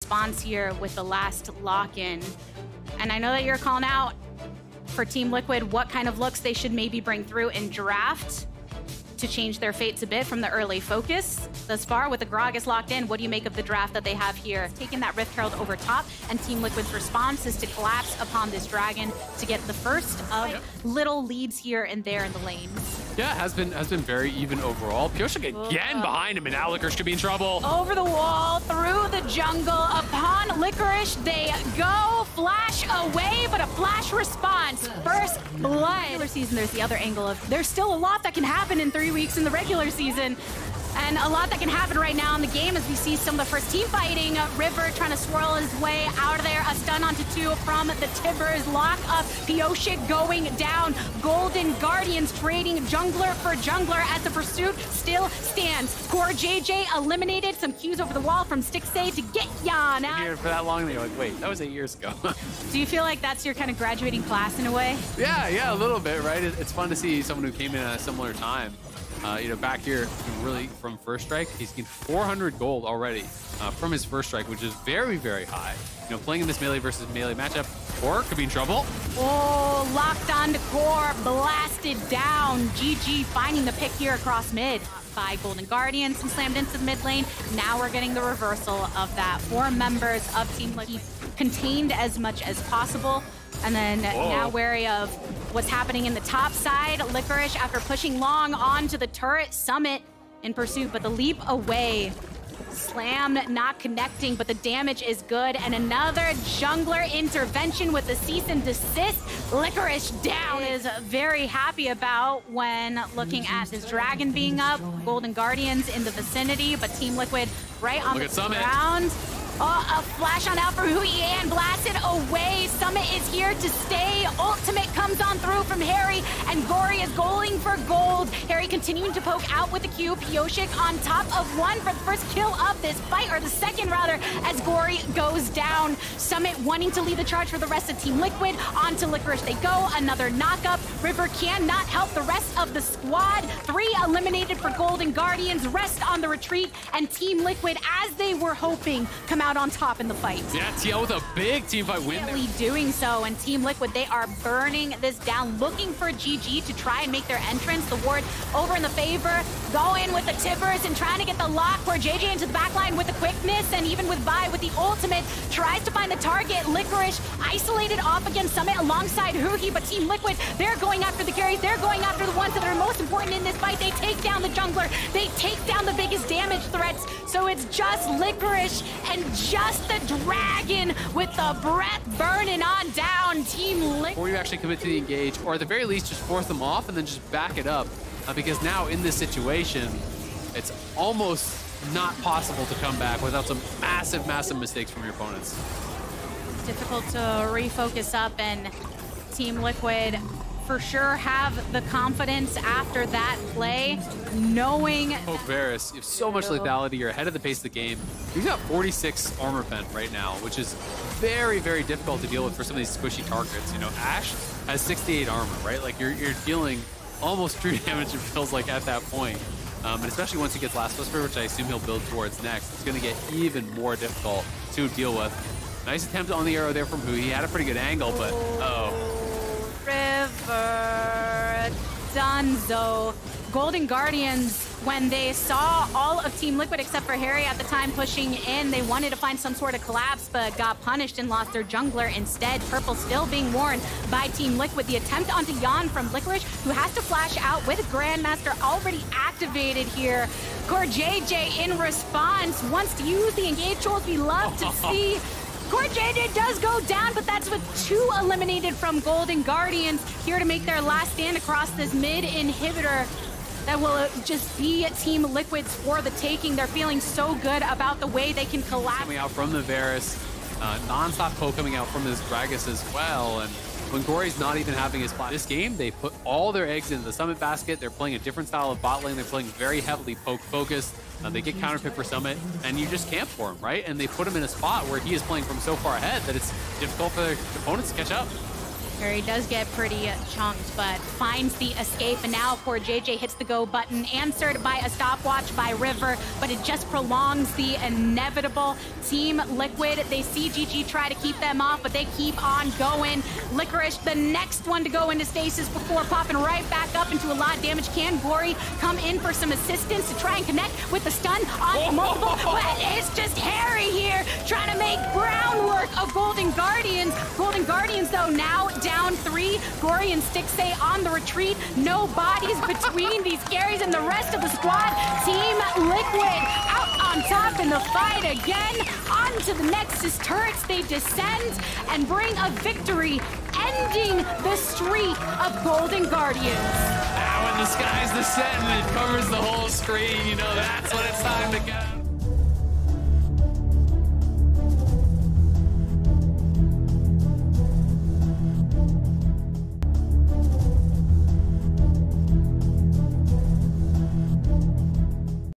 response here with the last lock-in. And I know that you're calling out for Team Liquid what kind of looks they should maybe bring through in draft to change their fates a bit from the early focus. Thus far, with the Gragas locked in, what do you make of the draft that they have here? Taking that Rift Herald over top, and Team Liquid's response is to collapse upon this dragon to get the first of little leads here and there in the lanes. Yeah, has been very even overall. Pioshik again behind him, and now Licorice could be in trouble. Over the wall, through the jungle, upon Licorice, they go, flash away, but a flash response. First blood. Regular season, there's the other angle of there's still a lot that can happen in 3 weeks in the regular season. And a lot that can happen right now in the game as we see some of the first team fighting. River trying to swirl his way out of there. A stun onto 2 from the Tibbers. Lock up. Pioshik going down. Golden Guardians trading jungler for jungler as the pursuit still stands. Core JJ eliminated. Some Qs over the wall from Stixay to get Yan out. Here for that long, and you're like, wait, that was 8 years ago. Do you feel like that's your kind of graduating class in a way? Yeah, a little bit, right? It's fun to see someone who came in at a similar time. Back here, really from first strike, he's gained 400 gold already from his first strike, which is very, very high. Playing in this melee versus melee matchup, Core could be in trouble. Oh, locked on to Core, blasted down. GG finding the pick here across mid by Golden Guardians and slammed into the mid lane. Now we're getting the reversal of that. 4 members of Team Liquid contained as much as possible. And then now wary of what's happening in the top side. Licorice, after pushing long onto the turret, Summit in pursuit, but the leap away. Slam not connecting, but the damage is good. And another jungler intervention with the cease and desist. Licorice down is very happy about when looking at this dragon being up. Golden Guardians in the vicinity, but Team Liquid right on the ground. A flash on out for Hui and blasted away. Summit is here to stay. Ultimate comes on through from Harry, and Gory is going for gold. Harry continuing to poke out with the Q. Pioshik on top of 1 for the first kill of this fight, or the second rather, as Gory goes down. Summit wanting to lead the charge for the rest of Team Liquid. Onto Licorice they go. Another knockup. River cannot help the rest of the squad. 3 eliminated for Golden Guardians. Rest on the retreat, and Team Liquid, as they were hoping, come out on top in the fight. Yeah, TL with a big team fight win there. Doing so, and Team Liquid, they are burning this down, looking for GG to try and make their entrance. The ward over in the favor, go in with the Tibbers and trying to get the lock for JJ into the backline with the quickness, and even with Vi with the ultimate, tries to find the target. Licorice isolated off against Summit alongside Huhi, but Team Liquid, they're going after the carries, they're going after the ones that are most important in this fight. They take down the jungler, they take down the biggest damage threats, so it's just Licorice and just the dragon with the breath burning on down. Team Liquid. Before you actually commit to the engage, or at the very least just force them off and then just back it up, because now in this situation, it's almost not possible to come back without some massive, massive mistakes from your opponents. Difficult to refocus up, and Team Liquid for sure have the confidence after that play, knowing... Oh, Varus, you have so much lethality. You're ahead of the pace of the game. You've got 46 armor pen right now, which is very, very difficult to deal with for some of these squishy targets. Ashe has 68 armor, right? Like, you're dealing almost true damage, it feels like, at that point. And especially once he gets Last Whisper, which I assume he'll build towards next, it's going to get even more difficult to deal with. Nice attempt on the arrow there from Hui. He had a pretty good angle, but River, Dunzo. Golden Guardians, when they saw all of Team Liquid except for Harry at the time pushing in, they wanted to find some sort of collapse, but got punished and lost their jungler instead. Purple still being worn by Team Liquid. The attempt onto Yan from Licorice, who has to flash out with Grandmaster already activated here. Core JJ in response wants to use the engage tools we love to see. Core JJ does go down, but that's with 2 eliminated from Golden Guardians, here to make their last stand across this mid inhibitor. That will just be Team Liquid's for the taking. They're feeling so good about the way they can collapse. Coming out from the Varus, non-stop poke coming out from this Gragas as well, and when Gory's not even having his play. This game, they put all their eggs into the Summit basket. They're playing a different style of bot lane. They're playing very heavily poke focused. They get counterpick for Summit, and you just camp for him, right? And they put him in a spot where he is playing from so far ahead that it's difficult for their opponents to catch up. Harry does get pretty chunked, but finds the escape, and now poor JJ hits the go button, answered by a stopwatch by River, but it just prolongs the inevitable. Team Liquid, they see GG try to keep them off, but they keep on going. Licorice, the next one to go into stasis before popping right back up into a lot of damage. Can Gory come in for some assistance to try and connect with the stun on multiple? But it's just Harry here trying to make groundwork of Golden Guardians. Golden Guardians, though, now down 3. Gory and Stixay on the retreat. No bodies between these carries and the rest of the squad. Team Liquid out on top in the fight again. Onto the Nexus turrets they descend and bring a victory, ending the streak of Golden Guardians. Now when the skies descend and it covers the whole screen, you know that's when it's time to go.